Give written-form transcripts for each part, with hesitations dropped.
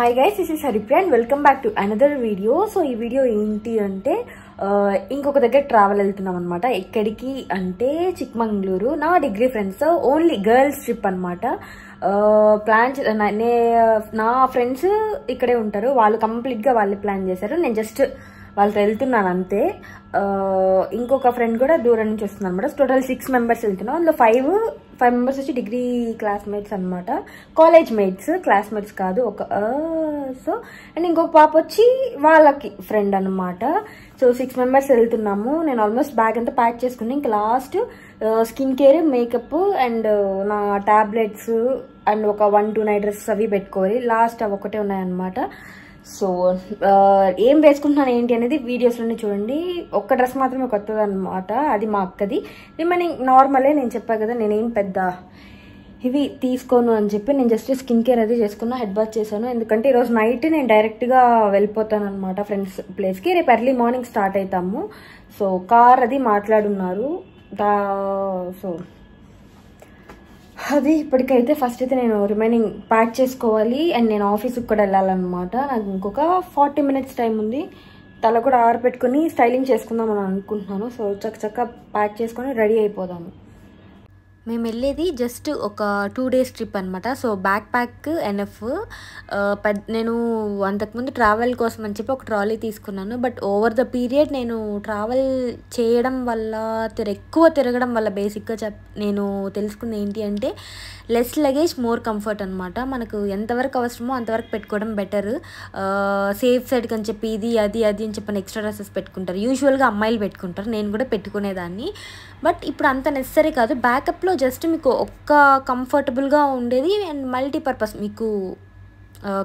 Hi guys, this is Haripriya and welcome back to another video. So ee video enti ante ఇంకొక దగ్గర travel వెళ్తున్నాం అన్నమాట. ఎక్కడికి అంటే చిక్మంగళూరు. నా degree friends only girls trip అన్నమాట. ప్లాన్ నా ఫ్రెండ్స్ ఇక్కడే ఉంటారు. వాళ్ళు కంప్లీట్ గా వాళ్ళే ప్లాన్ చేశారు. నేను జస్ట్ వాళ్ళతో వెళ్తున్నాను అంతే. ఇంకొక ఫ్రెండ్ కూడా దూరం నుంచి వస్తుంది అనమాట. టోటల్ 6 మెంబర్స్ వెళ్తున్నాం. అందులో 5 మెంబర్స్ వచ్చి డిగ్రీ క్లాస్మేట్స్ అనమాట. కాలేజ్ మేట్స్, క్లాస్మేట్స్ కాదు. సో అండ్ ఇంకొక పాప వచ్చి వాళ్ళకి ఫ్రెండ్ అనమాట. సో 6 మెంబర్స్ వెళ్తున్నాము. నేను ఆల్మోస్ట్ బ్యాగ్ అంతా ప్యాక్ చేసుకుని ఇంకా last skin care, makeup and నా టాబ్లెట్స్ అండ్ ఒక 1-2 నైట్ డ్రెస్సెస్ అవి పెట్టుకోవాలి. లాస్ట్ అవి ఒకటే ఉన్నాయన్నమాట. సో ఏం వేసుకుంటున్నాను ఏంటి అనేది వీడియోస్లోనే చూడండి. ఒక్క డ్రెస్ మాత్రమే కొత్తది అనమాట, అది మా అక్కది. రిమైనింగ్ నార్మలే. నేను చెప్పా కదా నేనేం పెద్ద ఇవి తీసుకోను అని చెప్పి నేను జస్ట్ స్కిన్ కేర్ అది చేసుకున్నా, హెడ్ బాత్ చేశాను. ఎందుకంటే ఈరోజు నైట్ నేను డైరెక్ట్గా వెళ్ళిపోతాను అనమాట ఫ్రెండ్స్ ప్లేస్కి. రేపు ఎర్లీ మార్నింగ్ స్టార్ట్ అవుతాము. సో కార్ అది మాట్లాడున్నారు. సో అది ఇప్పటికైతే ఫస్ట్ అయితే నేను రిమైనింగ్ ప్యాక్ చేసుకోవాలి. అండ్ నేను ఆఫీస్కి కూడా వెళ్ళాలన్నమాట. నాకు ఇంకొక 40 మినిట్స్ టైం ఉంది. తల కూడా ఆరబెట్టుకుని స్టైలింగ్ చేసుకుందాం అని అనుకుంటున్నాను. సో చక్క ప్యాక్ చేసుకొని రెడీ అయిపోదాము. మేము వెళ్ళేది జస్ట్ ఒక 2 డేస్ ట్రిప్ అనమాట. So backpack enough. నేను అంతకుముందు ట్రావెల్ కోసం అని చెప్పి ఒక ట్రాలీ తీసుకున్నాను. బట్ ఓవర్ ద పీరియడ్ నేను ట్రావెల్ చేయడం వల్ల ఎక్కువ తిరగడం వల్ల బేసిక్గా నేను తెలుసుకుంది ఏంటి అంటే లెస్ లగేజ్ మోర్ కంఫర్ట్ అనమాట. మనకు ఎంతవరకు అవసరమో అంతవరకు పెట్టుకోవడం బెటర్. సేఫ్ సైడ్కి అని చెప్పి ఇది అది అని చెప్పి ఎక్స్ట్రా డ్రెస్సెస్ పెట్టుకుంటారు. యూజువల్గా అమ్మాయిలు పెట్టుకుంటారు, నేను కూడా పెట్టుకునేదాన్ని. బట్ ఇప్పుడు అంత నెసరీ కాదు. బ్యాకప్లో జస్ట్ మీకు ఒక్క కంఫర్టబుల్గా ఉండేది అండ్ మల్టీపర్పస్ మీకు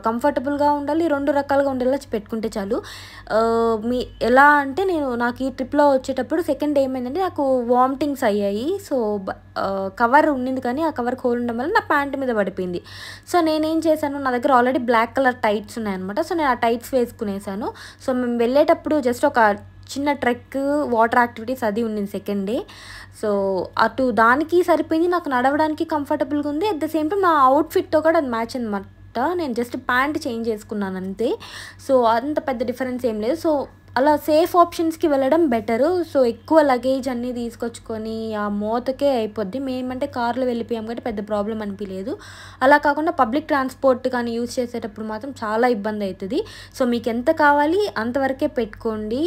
కంఫర్టబుల్గా ఉండాలి, 2 రకాలుగా ఉండేలా పెట్టుకుంటే చాలు. ఎలా అంటే నాకు ఈ ట్రిప్లో వచ్చేటప్పుడు సెకండ్ డే ఏమైందంటే నాకు వామిటింగ్స్ అయ్యాయి. సో కవర్ ఉండింది కానీ ఆ కవర్ హోల్ ఉండడం వల్ల నా ప్యాంట్ మీద పడిపోయింది. సో నేనేం చేశాను, నా దగ్గర ఆల్రెడీ బ్లాక్ కలర్ టైట్స్ ఉన్నాయన్నమాట. సో నేను ఆ టైట్స్ వేసుకునేసాను. సో మేము వెళ్ళేటప్పుడు జస్ట్ ఒక చిన్న ట్రెక్, వాటర్ యాక్టివిటీస్ అది ఉండింది సెకండ్ డే. సో అటు దానికి సరిపోయింది, నాకు నడవడానికి కంఫర్టబుల్గా ఉంది. అట్ ద సేమ్ టైం నా అవుట్ఫిట్తో కూడా అది మ్యాచ్ అనమాట. నేను జస్ట్ ప్యాంట్ చేంజ్ చేసుకున్నాను అంతే. సో అంత పెద్ద డిఫరెన్స్ ఏం లేదు. సో అలా సేఫ్ ఆప్షన్స్కి వెళ్ళడం బెటరు. సో ఎక్కువ లగేజ్ అన్నీ తీసుకొచ్చుకొని ఆ మోతకే అయిపోద్ది. మేమంటే కార్లో వెళ్ళిపోయాం కాబట్టి పెద్ద ప్రాబ్లం అనిపించలేదు. అలా కాకుండా పబ్లిక్ ట్రాన్స్పోర్ట్ కానీ యూజ్ చేసేటప్పుడు మాత్రం చాలా ఇబ్బంది అవుతుంది. సో మీకు ఎంత కావాలి అంతవరకే పెట్టుకోండి.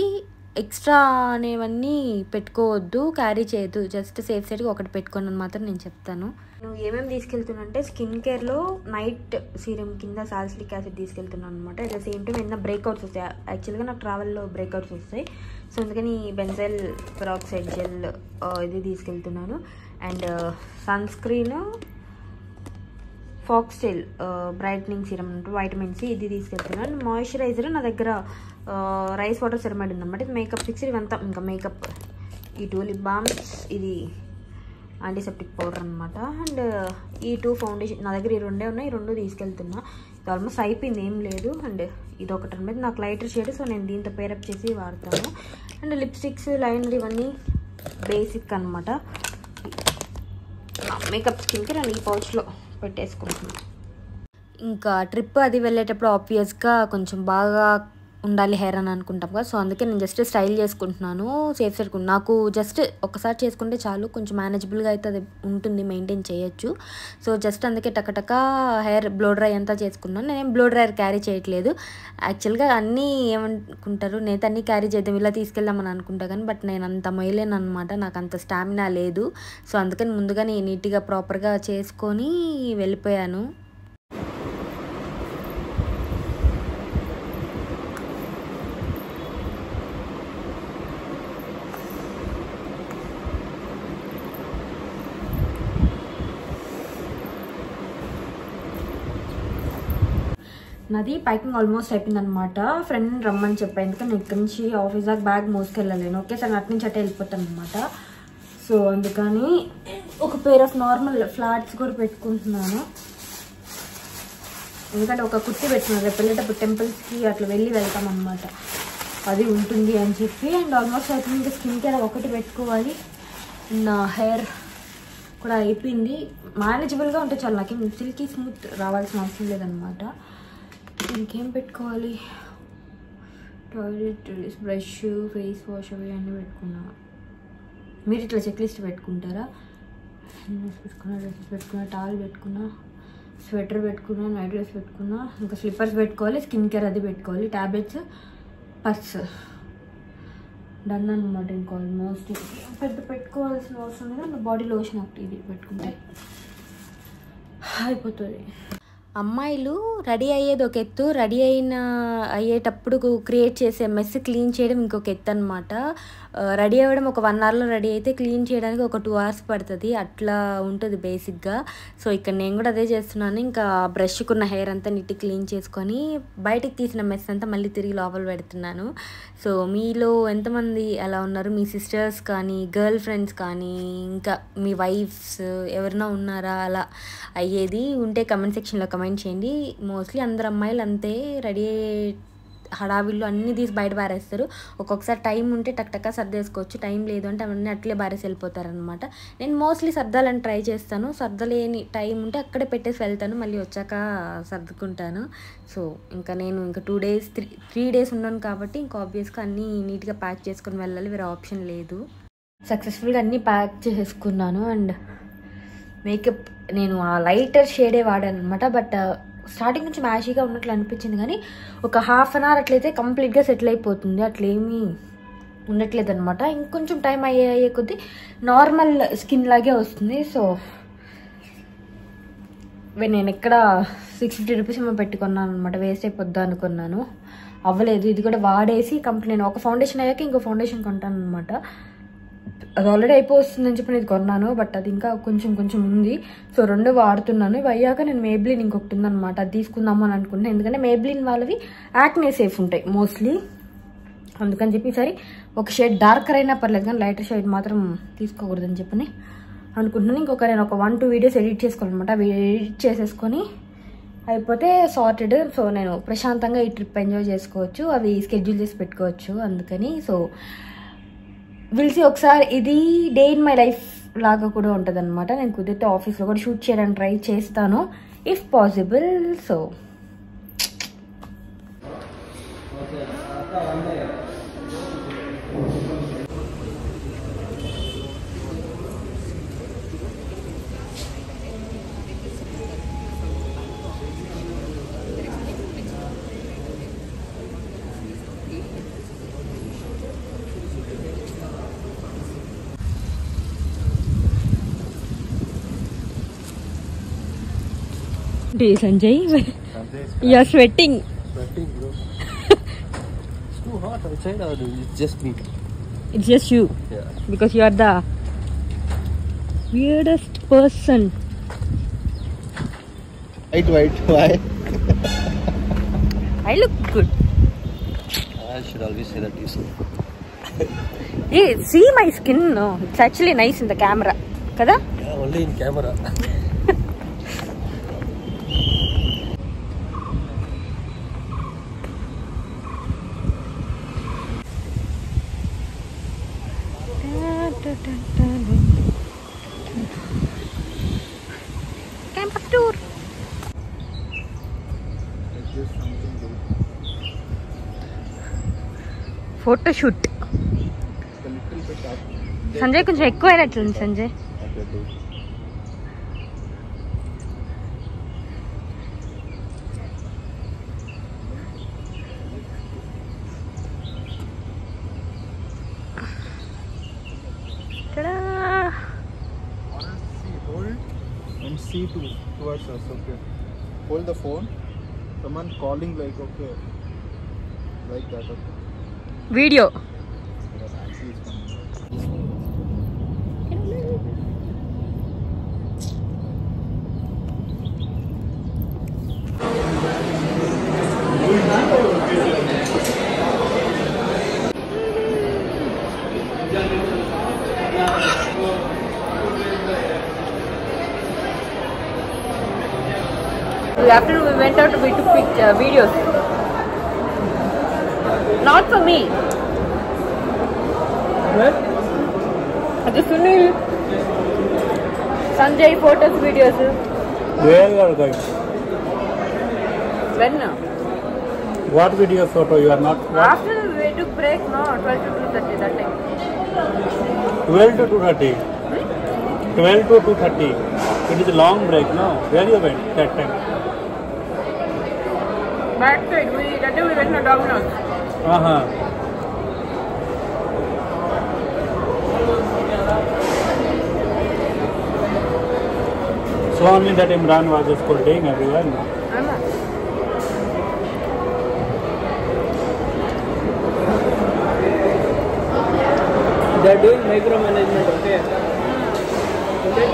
ఎక్స్ట్రా అనేవన్నీ పెట్టుకోవద్దు, క్యారీ చేయొద్దు. జస్ట్ సేఫ్ సైడ్గా ఒకటి పెట్టుకోండి అని మాత్రం నేను చెప్తాను. నేను ఏమేమి తీసుకెళ్తున్నా అంటే స్కిన్ కేర్లో నైట్ సీరం కింద సాలిసిలిక్ యాసిడ్ తీసుకెళ్తున్నాను అనమాట. అట్ ద సేమ్ టైం ఏదైనా బ్రేక్అవుట్స్ వస్తాయి. యాక్చువల్గా నాకు ట్రావెల్లో బ్రేక్అవుట్స్ వస్తాయి. సో అందుకని బెంజైల్ పెరాక్సైడ్ జెల్ ఇది తీసుకెళ్తున్నాను. And sunscreen, Foxtale brightening serum అంటే వైటమిన్ సి ఇది తీసుకెళ్తున్నాను. మాయిశ్చరైజర్ నా దగ్గర రైస్ వాటర్ సెరమైడ్ ఉందన్నమాట. ఇది మేకప్ ఫిక్స్ ఇవంతా ఇంకా మేకప్. ఈ 2 లిప్ బామ్స్, ఇది యాంటీసెప్టిక్ పౌడర్ అనమాట. అండ్ ఈ 2 ఫౌండేషన్ నా దగ్గర ఈ 2 ఉన్నాయి. ఈ 2 తీసుకెళ్తున్నా. ఇది ఆల్మోస్ట్ అయిపోయింది, ఏం లేదు. అండ్ ఇది ఒకటి అనమాట. నాకు లైటర్ షేడ్, సో నేను దీంతో పేరప్ చేసి వాడతాను. అండ్ లిప్స్టిక్స్, లైనర్ ఇవన్నీ బేసిక్ అనమాట. మేకప్ స్కిన్కి నేను ఈ పౌచ్లో పెట్టేసుకుంటున్నాను. ఇంకా ట్రిప్ అది వెళ్ళేటప్పుడు ఆబ్వియస్గా కొంచెం బాగా ఉండాలి హెయిర్ అని అనుకుంటాం కదా. సో అందుకే నేను జస్ట్ స్టైల్ చేసుకుంటున్నాను. సేఫ్ సైడ్ నాకు జస్ట్ ఒకసారి చేసుకుంటే చాలు, కొంచెం మేనేజబుల్గా అయితే అది ఉంటుంది, మెయింటైన్ చేయొచ్చు. సో జస్ట్ అందుకే టకటక హెయిర్ బ్లో డ్రై అంతా చేసుకున్నాను. నేనేం బ్లో డ్రైయర్ క్యారీ చేయట్లేదు. యాక్చువల్గా అన్నీ ఏమనుకుంటారు, నేత అన్నీ క్యారీ చేద్దాం ఇలా తీసుకెళ్దామని అనుకుంటా కానీ బట్ నేను అంత మొయ్యలేను అనమాట. నాకు అంత స్టామినా లేదు. సో అందుకని ముందుగానే నీట్గా ప్రాపర్గా చేసుకొని వెళ్ళిపోయాను. నాది ప్యాకింగ్ ఆల్మోస్ట్ అయిపోయింది అనమాట. ఫ్రెండ్ రమ్మని చెప్పాను, ఎందుకంటే నేను ఇక్కడి నుంచి ఆఫీస్ దాకా బ్యాగ్ మోసుకెళ్ళలేను. ఓకేసారి అటు నుంచి అట్టే వెళ్ళిపోతాను అనమాట. సో అందుకని ఒక పేర్ ఆఫ్ నార్మల్ ఫ్లాట్స్ కూడా పెట్టుకుంటున్నాను. ఎందుకంటే ఒక కుర్తి పెట్టుకున్నాను, రేపు వెళ్ళేటప్పుడు టెంపుల్స్కి అట్లా వెళ్తాం అనమాట, అది ఉంటుంది అని చెప్పి. అండ్ ఆల్మోస్ట్ అయిపోయింది. స్కిన్ కేర్ ఒకటి పెట్టుకోవాలి. నా హెయిర్ కూడా అయిపోయింది. మేనేజబుల్గా ఉంటే చాలు, నాకేం సిల్కీ స్మూత్ రావాల్సిన అవసరం లేదనమాట. ఇంకేం పెట్టుకోవాలి? టాయిలెట్ బ్రష్, ఫేస్ వాష్ అవి అన్నీ పెట్టుకున్నా. మీరు ఇట్లా చెక్ లిస్ట్ పెట్టుకుంటారా? పెట్టుకున్నా, డ్రెస్సెస్ పెట్టుకున్నా, టావల్ పెట్టుకున్నా, స్వెటర్ పెట్టుకున్నా, నైట్ డ్రెస్ పెట్టుకున్నా, ఇంకా స్లిప్పర్స్ పెట్టుకోవాలి, స్కిన్ కేర్ అది పెట్టుకోవాలి, ట్యాబ్లెట్స్, పర్స్ డన్ అనమాట. ఇంకా ఆల్మోస్ట్ పెద్ద పెట్టుకోవాల్సిన అవసరం లేదు. బాడీ లోషన్ ఒకటి ఇది పెట్టుకుంటే అయిపోతుంది. అమ్మాయిలు రెడీ అయ్యేది ఒక ఎత్తు, రెడీ అయ్యేటప్పుడు క్రియేట్ చేసే మెస్ క్లీన్ చేయడం ఇంకొక ఎత్తు అనమాట. రెడీ అవ్వడం ఒక 1 అవర్లో రెడీ అయితే క్లీన్ చేయడానికి ఒక 2 అవర్స్ పడుతుంది. అట్లా ఉంటుంది బేసిక్గా. సో ఇక్కడ నేను కూడా అదే చేస్తున్నాను. ఇంకా బ్రష్కున్న హెయిర్ అంతా నీట్గా క్లీన్ చేసుకొని బయటికి తీసిన మెస్ అంతా మళ్ళీ తిరిగి లోపల పెడుతున్నాను. సో మీలో ఎంతమంది అలా ఉన్నారు? మీ సిస్టర్స్ కానీ, గర్ల్ ఫ్రెండ్స్ కానీ, ఇంకా మీ వైఫ్స్ ఎవరైనా ఉన్నారా అలా అయ్యేది? ఉంటే కమెంట్ సెక్షన్లో కమెంట్ చేయండి. మోస్ట్లీ అందరు అమ్మాయిలు అంతే, రెడీ హడావిళ్ళు అన్నీ తీసి బయట బారేస్తారు. ఒక్కొక్కసారి టైం ఉంటే టక్ సర్దేసుకోవచ్చు, టైం లేదు అంటే అవన్నీ అట్లే బారేసి వెళ్ళిపోతారనమాట. నేను మోస్ట్లీ సర్దాలని ట్రై చేస్తాను. సర్దలేని టైం ఉంటే అక్కడే పెట్టేసి వెళ్తాను, మళ్ళీ వచ్చాక సర్దుకుంటాను. సో ఇంకా నేను ఇంకా 2 days 3 days ఉన్నాను కాబట్టి ఇంకా ఆబ్వియస్గా అన్నీ నీట్గా ప్యాక్ చేసుకొని వెళ్ళాలి, వేరే ఆప్షన్ లేదు. సక్సెస్ఫుల్గా అన్నీ ప్యాక్ చేసేసుకున్నాను. అండ్ మేకప్ నేను ఆ లైటర్ షేడే వాడాను అనమాట. బట్ స్టార్టింగ్ నుంచి మ్యాషీగా ఉన్నట్లు అనిపించింది, కానీ ఒక 1/2 an hour అట్లయితే కంప్లీట్గా సెటిల్ అయిపోతుంది. అట్లేమీ ఉండట్లేదు అనమాట. ఇంకొంచెం టైం అయ్యే కొద్దీ నార్మల్ స్కిన్ లాగే వస్తుంది. సో నేను ఎక్కడ 650 రూపీస్ ఏమో పెట్టుకున్నాను అనమాట, వేస్ట్ అయిపోద్దా అనుకున్నాను. అవ్వలేదు. ఇది కూడా వాడేసి నేను ఒక ఫౌండేషన్ అయ్యాక ఇంకో ఫౌండేషన్ కొంటాను అనమాట. అది ఆల్రెడీ అయిపోతుందని చెప్పి ఇది కొన్నాను, బట్ అది ఇంకా కొంచెం ఉంది. సో 2 వాడుతున్నాను. ఇవి అయ్యాక నేను మేబ్లిన్ ఇంకొకటి ఉందన్నమాట, అది తీసుకుందాము అని అనుకుంటున్నాను. ఎందుకంటే మేబ్లిన్ వాళ్ళవి యాక్నే సేఫ్ ఉంటాయి మోస్ట్లీ, అందుకని చెప్పి సరే ఒక షేడ్ డార్కర్ అయినా పర్లేదు కానీ లైటర్ షేడ్ మాత్రం తీసుకోకూడదని చెప్పని అనుకుంటున్నాను. నేను ఒక 1-2 వీడియోస్ ఎడిట్ చేసుకోవాలన్నమాట. అవి ఎడిట్ చేసేసుకొని అయిపోతే సార్టెడ్. సో నేను ప్రశాంతంగా ఈ ట్రిప్ ఎంజాయ్ చేసుకోవచ్చు, అవి స్కెడ్యూల్ చేసి పెట్టుకోవచ్చు. అందుకని సో విల్సి ఒకసారి ఇది డే ఇన్ మై లైఫ్ లాగా కూడా ఉంటుంది అనమాట. నేను కుదిరితే ఆఫీస్లో కూడా షూట్ చేయడానికి ట్రై చేస్తాను if possible. So Sanjay, you are sweating. Sweating, bro. It's too hot outside, or it's just me? It's just you. Yeah. Because you are the weirdest person. White. Why? I look good. I should always say that to you. Hey, see my skin? No, it's actually nice in the camera. Kada? Yeah, only in camera. Campus tour. Photo shoot. Sanjay కొంచెం ఎక్కువ అయినట్లుంది Sanjay. And see towards us, okay. Hold the phone. Someone calling like okay, like that, okay. Video. After we went out, we took videos. Not for me. What? That's Sunil. Sanjay photos, videos. Where you are going? When? What video photo you are not? What? After we took break, no, 12 to 2:30 that time. 12 to 2:30. 12 to 2:30. It is a long break, no? Where you went that time? Backside, that day we went to Domino's. So only that Imran was scolding everyone. They are doing micromanagement, okay? Okay?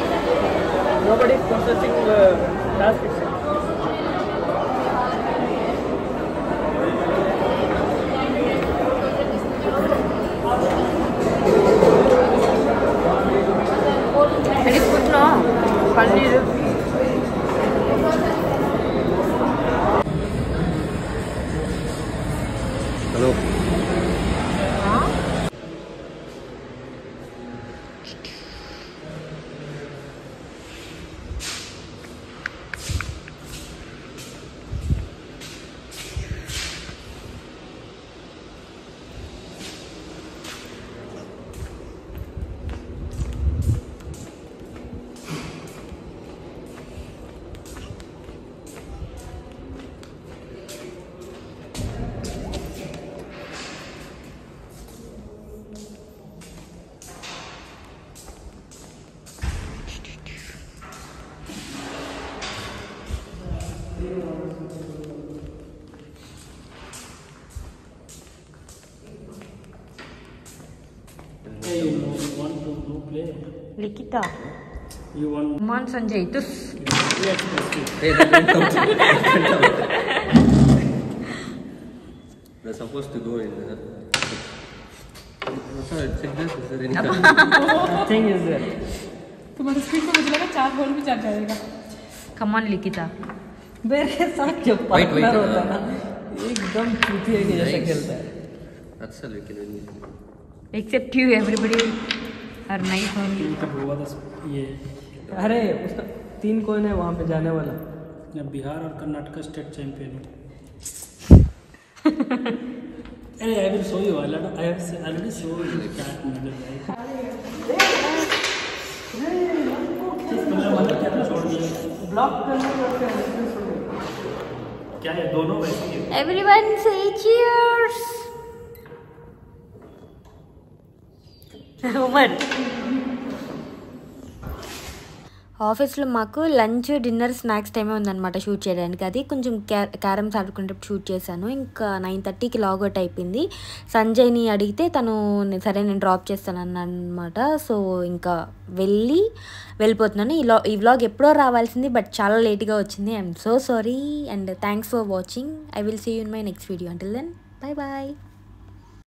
Nobody is processing task itself. It is good, no? Paneer. Hello. Hey, you want to do play? Likita. You want? Man Sanjay, tus. Yes. Hey, that went out. We're supposed to go in there. Sorry, sickness is there any Nothing is there. तुम्हारे speed में मुझे लगा 4 ball भी charge जाएगा. Come on, Likita. मेरे साथ जो Wait, partner होता है ना एकदम चूतिया के जैसे Nice. खेलता है. That's all we can win. Except you, everybody are nice only. तो हुआ था ये अरे उसका 3 कॉइन है वहाँ पे जाने वाला. बिहार और Karnataka state champion. Hey, I will show you. I have already shown you that medal, right? Block करने का क्या है दोनों वैसे ही है? Everyone say cheers. Umar. ఆఫీస్లో మాకు లంచ్ డిన్నర్ స్నాక్స్ టైమే ఉందన్నమాట షూట్ చేయడానికి. అది కొంచెం క్యారమ్స్ ఆడుకునేటప్పుడు షూట్ చేశాను. ఇంకా 9:30కి లాగౌట్ అయిపోయింది. సంజయ్ని అడిగితే తను సరే నేను డ్రాప్ చేస్తాను అన్నమాట. సో ఇంకా వెళ్ళిపోతున్నాను. ఈ వ్లాగ్ ఎప్పుడో రావాల్సింది బట్ చాలా లేట్గా వచ్చింది. I'm so sorry and thanks for watching. I will see you in my next video. Until then bye bye.